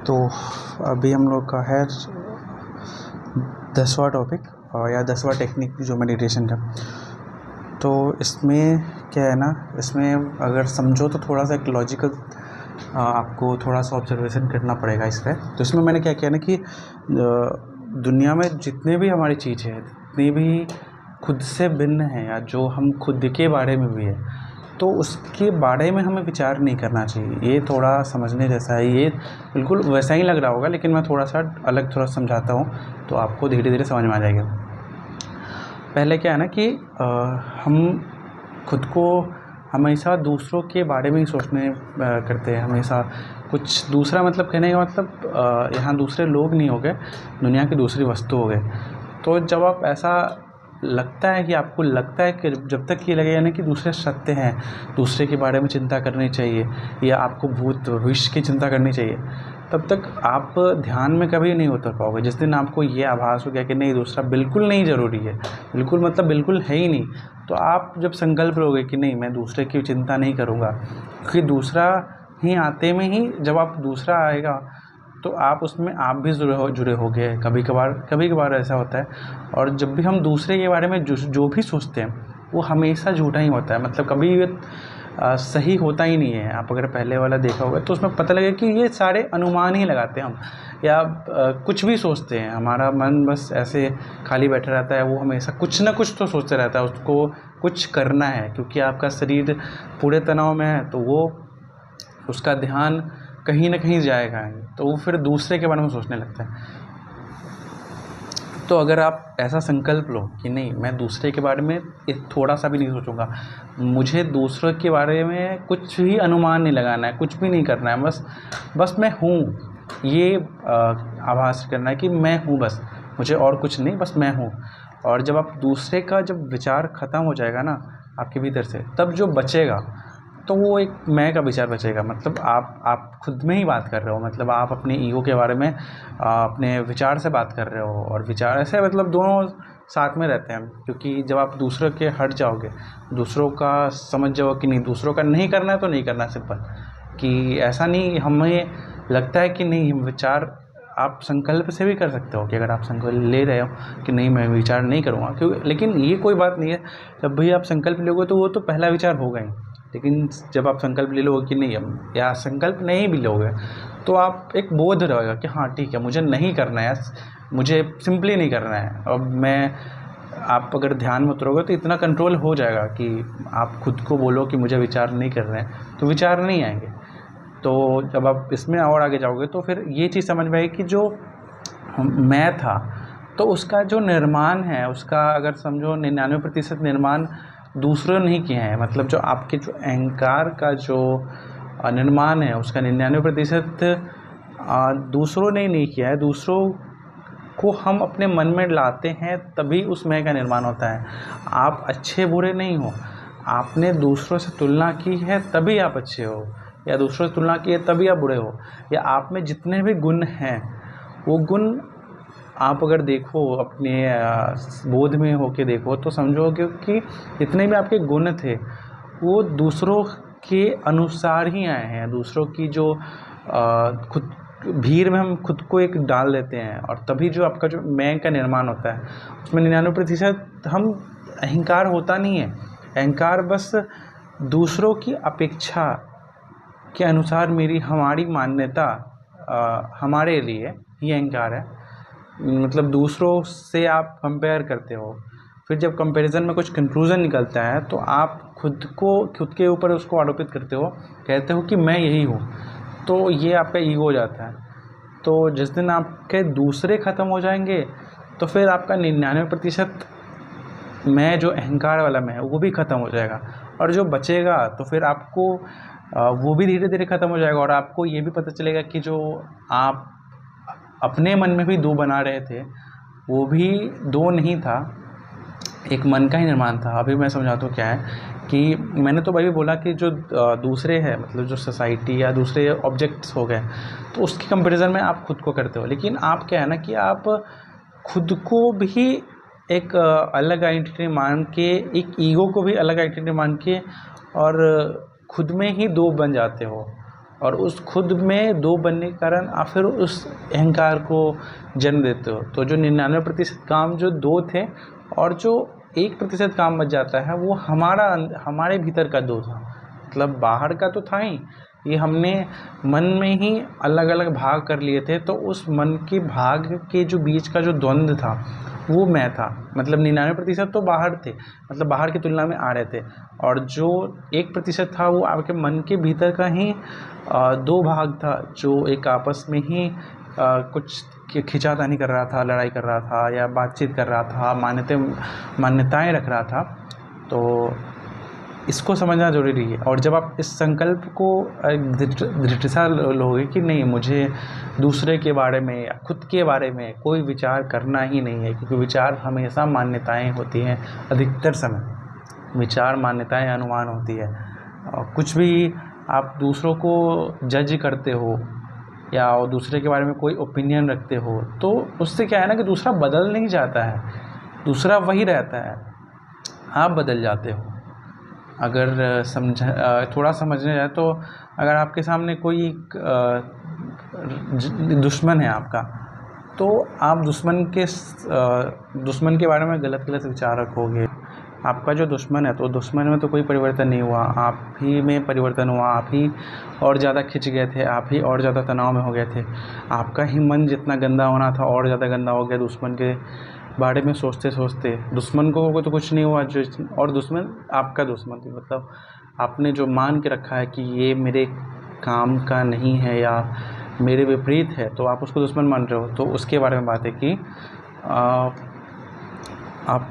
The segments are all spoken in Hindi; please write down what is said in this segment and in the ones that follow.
तो अभी हम लोग का है 10वां टॉपिक या 10वां टेक्निक जो मेडिटेशन का। तो इसमें क्या है ना, इसमें अगर समझो तो थोड़ा सा एक लॉजिकल आपको थोड़ा सा ऑब्जर्वेशन करना पड़ेगा इस पर। तो इसमें मैंने क्या किया ना कि दुनिया में जितने भी हमारी चीज़ें हैं, जितनी भी खुद से भिन्न हैं या जो हम खुद के बारे में भी है, तो उसके बारे में हमें विचार नहीं करना चाहिए। ये थोड़ा समझने जैसा है, ये बिल्कुल वैसा ही लग रहा होगा, लेकिन मैं थोड़ा सा अलग थोड़ा समझाता हूँ तो आपको धीरे धीरे समझ में आ जाएगा। पहले क्या है ना कि हम खुद को हमेशा दूसरों के बारे में ही सोचने करते हैं हमेशा। कुछ दूसरा मतलब कहने का मतलब यहाँ दूसरे लोग नहीं हो गए, दुनिया की दूसरी वस्तु हो गए। तो जब आप ऐसा लगता है कि आपको लगता है कि जब तक ये लगेगा ना कि दूसरे सत्य हैं, दूसरे के बारे में चिंता करनी चाहिए या आपको भूत भविष्य की चिंता करनी चाहिए, तब तक आप ध्यान में कभी नहीं उतर पाओगे। जिस दिन आपको ये आभास हो गया कि नहीं, दूसरा बिल्कुल नहीं ज़रूरी है, बिल्कुल मतलब बिल्कुल है ही नहीं, तो आप जब संकल्प लोगे कि नहीं मैं दूसरे की चिंता नहीं करूँगा, क्योंकि दूसरा ही आते में ही जब आप दूसरा आएगा तो आप उसमें आप भी जुड़े होगे। कभी कभार ऐसा होता है। और जब भी हम दूसरे के बारे में जो भी सोचते हैं वो हमेशा झूठा ही होता है, मतलब कभी सही होता ही नहीं है। आप अगर पहले वाला देखा होगा तो उसमें पता लगेगा कि ये सारे अनुमान ही लगाते हैं हम, या कुछ भी सोचते हैं। हमारा मन बस ऐसे खाली बैठा रहता है, वो हमेशा कुछ ना कुछ तो सोचते रहता है, उसको कुछ करना है। क्योंकि आपका शरीर पूरे तनाव में है तो वो उसका ध्यान कहीं ना कहीं जाएगा, तो वो फिर दूसरे के बारे में सोचने लगता है। तो अगर आप ऐसा संकल्प लो कि नहीं मैं दूसरे के बारे में थोड़ा सा भी नहीं सोचूंगा, मुझे दूसरों के बारे में कुछ भी अनुमान नहीं लगाना है, कुछ भी नहीं करना है, बस मैं हूँ, ये आभास करना है कि मैं हूँ, बस मुझे और कुछ नहीं, बस मैं हूँ। और जब आप दूसरे का जब विचार ख़त्म हो जाएगा ना आपके भीतर से, तब जो बचेगा तो वो एक मैं का विचार बचेगा। मतलब आप खुद में ही बात कर रहे हो, मतलब आप अपने ईगो के बारे में अपने विचार से बात कर रहे हो, और विचार ऐसे मतलब दोनों साथ में रहते हैं। क्योंकि जब आप दूसरों के हट जाओगे, दूसरों का समझ जाओ कि नहीं दूसरों का नहीं करना है तो नहीं करना, सिंपल। कि ऐसा नहीं, हमें लगता है कि नहीं विचार आप संकल्प से भी कर सकते हो कि अगर आप संकल्प ले रहे हो कि नहीं मैं विचार नहीं करूँगा, क्यों, लेकिन ये कोई बात नहीं है। जब भी आप संकल्प लोगे तो वो तो पहला विचार होगा ही, लेकिन जब आप संकल्प ले लोगे कि नहीं, अब या संकल्प नहीं भी लोगे तो आप एक बोध रहेगा कि हाँ ठीक है मुझे नहीं करना है, मुझे सिंपली नहीं करना है। अब मैं आप अगर ध्यान में उतरोगे तो इतना कंट्रोल हो जाएगा कि आप खुद को बोलो कि मुझे विचार नहीं कर रहे हैं, तो विचार नहीं आएंगे। तो जब आप इसमें और आगे जाओगे तो फिर ये चीज़ समझ में आएगी कि जो मैं था तो उसका जो निर्माण है, उसका अगर समझो 99% निर्माण दूसरों नहीं किए हैं। मतलब जो आपके जो अहंकार का जो निर्माण है उसका 99% दूसरों ने नहीं किया है। दूसरों को हम अपने मन में लाते हैं तभी उस मैं का निर्माण होता है। आप अच्छे बुरे नहीं हो, आपने दूसरों से तुलना की है तभी आप अच्छे हो, या दूसरों से तुलना की है तभी आप बुरे हो। या आप में जितने भी गुण हैं वो गुण आप अगर देखो अपने बोध में होके देखो तो समझोगे कि जितने भी आपके गुण थे वो दूसरों के अनुसार ही आए हैं। दूसरों की जो खुद भीड़ में हम खुद को एक डाल देते हैं, और तभी जो आपका जो मैं का निर्माण होता है उसमें 99% हम अहंकार होता नहीं है। अहंकार बस दूसरों की अपेक्षा के अनुसार हमारी मान्यता हमारे लिए ही अहंकार है। मतलब दूसरों से आप कंपेयर करते हो, फिर जब कंपैरिजन में कुछ कंक्लूज़न निकलता है तो आप खुद के ऊपर उसको आरोपित करते हो, कहते हो कि मैं यही हूँ, तो ये आपका ईगो हो जाता है। तो जिस दिन आपके दूसरे ख़त्म हो जाएंगे तो फिर आपका 99% मैं जो अहंकार वाला मैं है वो भी ख़त्म हो जाएगा, और जो बचेगा तो फिर आपको वो भी धीरे धीरे ख़त्म हो जाएगा। और आपको ये भी पता चलेगा कि जो आप अपने मन में भी दो बना रहे थे वो भी दो नहीं था, एक मन का ही निर्माण था। अभी मैं समझाता हूँ क्या है कि मैंने तो भाई बोला कि जो दूसरे है, मतलब जो सोसाइटी या दूसरे ऑब्जेक्ट्स हो गए, तो उसके कंपैरिजन में आप खुद को करते हो। लेकिन आप क्या है ना कि आप खुद को भी एक अलग आइडेंटिटी मान के, एक ईगो को भी अलग आइडेंटिटी मान के, और खुद में ही दो बन जाते हो। और उस खुद में दो बनने के कारण आप फिर उस अहंकार को जन्म देते हो। तो जो 99% काम जो दो थे और जो 1% काम बच जाता है वो हमारे भीतर का दो था, मतलब बाहर का तो था ही, ये हमने मन में ही अलग अलग भाग कर लिए थे। तो उस मन के भाग के जो बीच का जो द्वंद्व था वो मैं था, मतलब 99% तो बाहर थे, मतलब बाहर की तुलना में आ रहे थे, और जो 1% था वो आपके मन के भीतर का ही दो भाग था, जो एक आपस में ही कुछ खिंचातानी कर रहा था, लड़ाई कर रहा था या बातचीत कर रहा था, मान्यताएं रख रहा था। तो इसको समझना ज़रूरी है। और जब आप इस संकल्प को दृढ़ता लोगे कि नहीं, मुझे दूसरे के बारे में या खुद के बारे में कोई विचार करना ही नहीं है, क्योंकि विचार हमेशा मान्यताएं होती हैं, अधिकतर समय विचार मान्यताएं अनुमान होती है। और कुछ भी आप दूसरों को जज करते हो या दूसरे के बारे में कोई ओपिनियन रखते हो, तो उससे क्या है ना कि दूसरा बदल नहीं जाता है, दूसरा वही रहता है, आप बदल जाते हो। अगर थोड़ा समझने जाए तो अगर आपके सामने कोई दुश्मन है आपका, तो आप दुश्मन के बारे में गलत विचार रखोगे। आपका जो दुश्मन है, तो दुश्मन में तो कोई परिवर्तन नहीं हुआ, आप ही में परिवर्तन हुआ, आप ही और ज़्यादा खिंच गए थे, आप ही और ज़्यादा तनाव में हो गए थे, आपका ही मन जितना गंदा होना था और ज़्यादा गंदा हो गया दुश्मन के बारे में सोचते सोचते। दुश्मन को तो कुछ नहीं हुआ, जो और दुश्मन आपका दुश्मन थी, मतलब आपने जो मान के रखा है कि ये मेरे काम का नहीं है या मेरे विपरीत है, तो आप उसको दुश्मन मान रहे हो। तो उसके बारे में बात है कि आप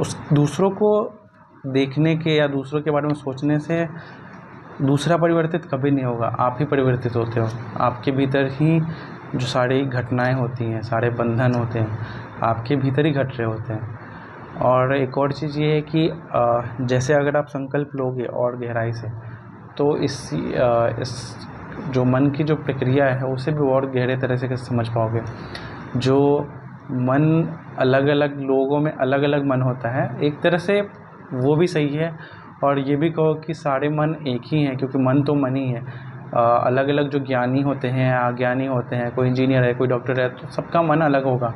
उस दूसरों को देखने के या दूसरों के बारे में सोचने से दूसरा परिवर्तित कभी नहीं होगा, आप ही परिवर्तित होते हो। आपके भीतर ही जो सारी घटनाएं होती हैं, सारे बंधन होते हैं, आपके भीतर ही घट रहे होते हैं। और एक और चीज़ ये है कि जैसे अगर आप संकल्प लोगे और गहराई से, तो इस जो मन की जो प्रक्रिया है उसे भी और गहरे तरह से समझ पाओगे। जो मन अलग अलग लोगों में अलग अलग मन होता है, एक तरह से वो भी सही है, और ये भी कहो कि सारे मन एक ही हैं, क्योंकि मन तो मन ही है। अलग अलग जो ज्ञानी होते हैं, अज्ञानी होते हैं, कोई इंजीनियर है, कोई डॉक्टर है, तो सबका मन अलग होगा,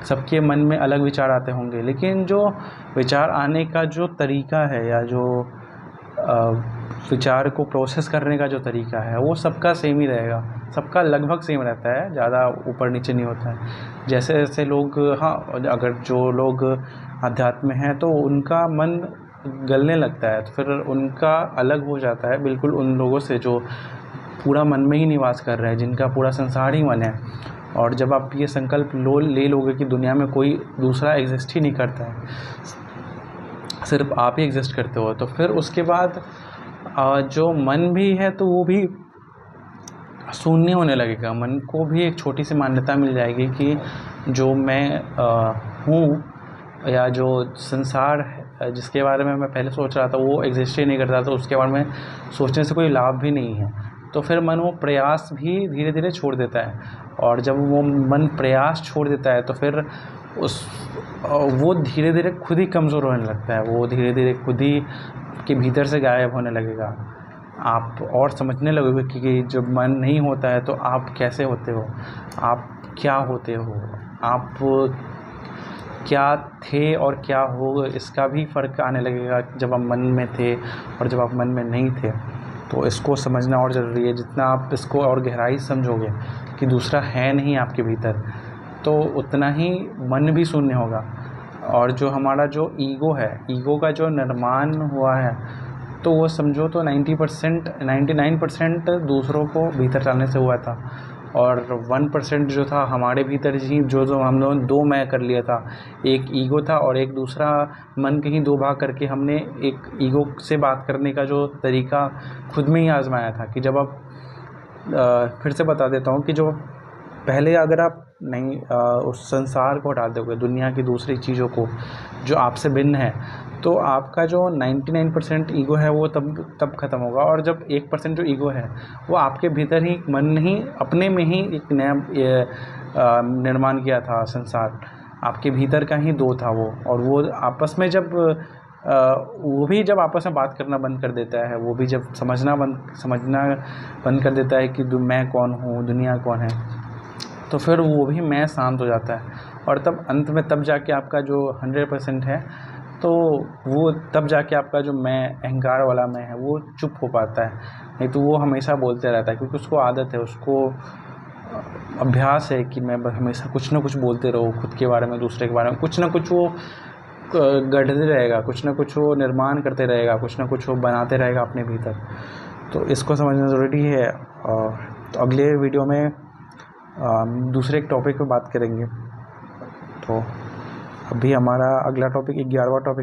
सबके मन में अलग विचार आते होंगे, लेकिन जो विचार आने का जो तरीका है या जो विचार को प्रोसेस करने का जो तरीका है वो सबका सेम ही रहेगा, सबका लगभग सेम रहता है, ज़्यादा ऊपर नीचे नहीं होता है। जैसे जैसे लोग, हाँ, अगर जो लोग अध्यात्म में हैं तो उनका मन गलने लगता है, तो फिर उनका अलग हो जाता है बिल्कुल उन लोगों से जो पूरा मन में ही निवास कर रहे हैं, जिनका पूरा संसार ही मन है। और जब आप ये संकल्प ले लोगे कि दुनिया में कोई दूसरा एग्जिस्ट ही नहीं करता है, सिर्फ आप ही एग्जिस्ट करते हो, तो फिर उसके बाद जो मन भी है तो वो भी शून्य होने लगेगा। मन को भी एक छोटी सी मान्यता मिल जाएगी कि जो मैं हूँ या जो संसार है जिसके बारे में मैं पहले सोच रहा था वो एग्जिस्ट ही नहीं करता, तो उसके बारे में सोचने से कोई लाभ भी नहीं है। तो फिर मन वो प्रयास भी धीरे धीरे छोड़ देता है, और जब वो मन प्रयास छोड़ देता है तो फिर वो धीरे धीरे खुद ही कमज़ोर होने लगता है, वो धीरे धीरे खुद ही के भीतर से गायब होने लगेगा। आप और समझने लगोगे कि जब मन नहीं होता है तो आप कैसे होते हो, आप क्या होते हो, आप क्या थे और क्या हो, इसका भी फ़र्क आने लगेगा जब आप मन में थे और जब आप मन में नहीं थे। तो इसको समझना और ज़रूरी है। जितना आप इसको और गहराई समझोगे कि दूसरा है नहीं आपके भीतर, तो उतना ही मन भी शून्य होगा। और जो हमारा जो ईगो है, ईगो का जो निर्माण हुआ है, तो वो समझो तो 99% दूसरों को भीतर डालने से हुआ था, और 1% जो था हमारे भीतर ही, जो हम लोगों ने दो मैं कर लिया था, एक ईगो था और एक दूसरा मन के ही दो भाग करके हमने एक ईगो से बात करने का जो तरीका खुद में ही आजमाया था। कि जब आप फिर से बता देता हूँ कि जो पहले अगर आप नहीं उस संसार को हटा दोगे, दुनिया की दूसरी चीज़ों को जो आपसे भिन्न है, तो आपका जो 99% ईगो है वो तब ख़त्म होगा। और जब 1% जो ईगो है वो आपके भीतर ही, मन ही अपने में ही एक नया निर्माण किया था संसार, आपके भीतर का ही दो था वो, और वो आपस में जब वो भी जब आपस में बात करना बंद कर देता है, वो भी जब समझना बंद कर देता है कि मैं कौन हूँ, दुनिया कौन है, तो फिर वो भी मैं शांत हो जाता है। और तब अंत में तब जाके आपका जो 100% है, तो वो तब जाके आपका जो मैं, अहंकार वाला मैं है, वो चुप हो पाता है। नहीं तो वो हमेशा बोलते रहता है, क्योंकि उसको आदत है, उसको अभ्यास है कि मैं हमेशा कुछ ना कुछ बोलते रहो, खुद के बारे में, दूसरे के बारे में, कुछ ना कुछ वो गढ़ते रहेगा, कुछ ना कुछ वो निर्माण करते रहेगा, कुछ ना कुछ वो बनाते रहेगा अपने भीतर। तो इसको समझना ज़रूरी है। तो अगले वीडियो में दूसरे एक टॉपिक पे बात करेंगे। तो अभी हमारा अगला टॉपिक 11वां टॉपिक